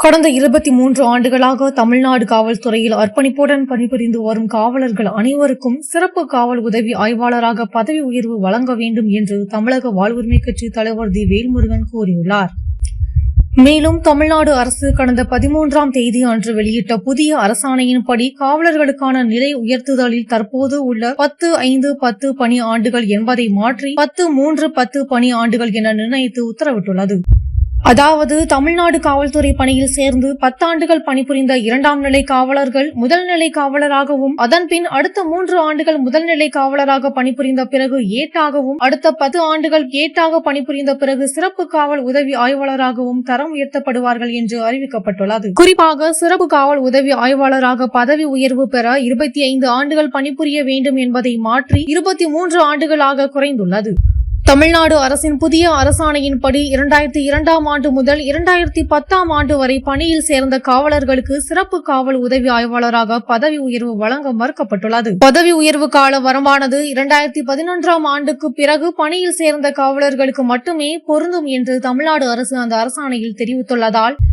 கடந்த 23 ஆண்டுகளாக தமிழ்நாடு காவல்துறையில் அர்ப்பணிப்புடன் பணிபுரிந்து வரும் காவலர்கள் அனைவருக்கும் சிறப்பு காவல் உதவி ஆய்வாளராக பதவி உயர்வு வழங்க வேண்டும் என்று தமிழக வாழ்வுரிமை கட்சி தலைவர் தி. வேல்முருகன் கூறியுள்ளார். மேலும் தமிழ்நாடு அரசு கடந்த 13ஆம் தேதி அன்று வெளியிட்ட புதிய அரசாணையின்படி காவலர்களுக்கான நிலை உயர்த்துதலில் தற்போது உள்ள 10-5-10 பணி ஆண்டுகள் என்பதை மாற்றி 10-3-10 பணி ஆண்டுகள் என நிர்ணயித்து உத்தரவிட்டுள்ளது. அதாவது தமிழ்நாடு காவல்துறை பணியில் சேர்ந்து 10 ஆண்டுகள் பணிபுரிந்த 2ஆம் நிலை காவலர்கள் முதல் நிலை காவலராகவும், அதன்பின் அடுத்த 3 ஆண்டுகள் முதல் நிலை காவலராக பணிபுரிந்த பிறகு ஏட்டாகவும், அடுத்த 10 ஆண்டுகள் ஏட்டாக பணிபுரிந்த பிறகு சிறப்பு காவல் உதவி ஆய்வாளராகவும் தரம் உயர்த்தப்படுவார்கள் என்று அறிவிக்கப்பட்டுள்ளது. குறிப்பாக சிறப்பு காவல் உதவி ஆய்வாளராக பதவி உயர்வு பெற 25 ஆண்டுகள் பணிபுரிய வேண்டும் என்பதை மாற்றி 23 ஆண்டுகளாக குறைந்துள்ளது. தமிழ்நாடு அரசின் புதிய அரசாணையின்படி 2002ஆம் ஆண்டு முதல் 2010ஆம் ஆண்டு வரை பணியில் சேர்ந்த காவலர்களுக்கு சிறப்பு காவல் உதவி ஆய்வாளராக பதவி உயர்வு வழங்க மறுக்கப்பட்டுள்ளது. பதவி உயர்வு கால வரம்பானது 2011ஆம் ஆண்டுக்கு பிறகு பணியில் சேர்ந்த காவலர்களுக்கு மட்டுமே பொருந்தும் என்று தமிழ்நாடு அரசு அந்த அரசாணையில் தெரிவித்துள்ளதால்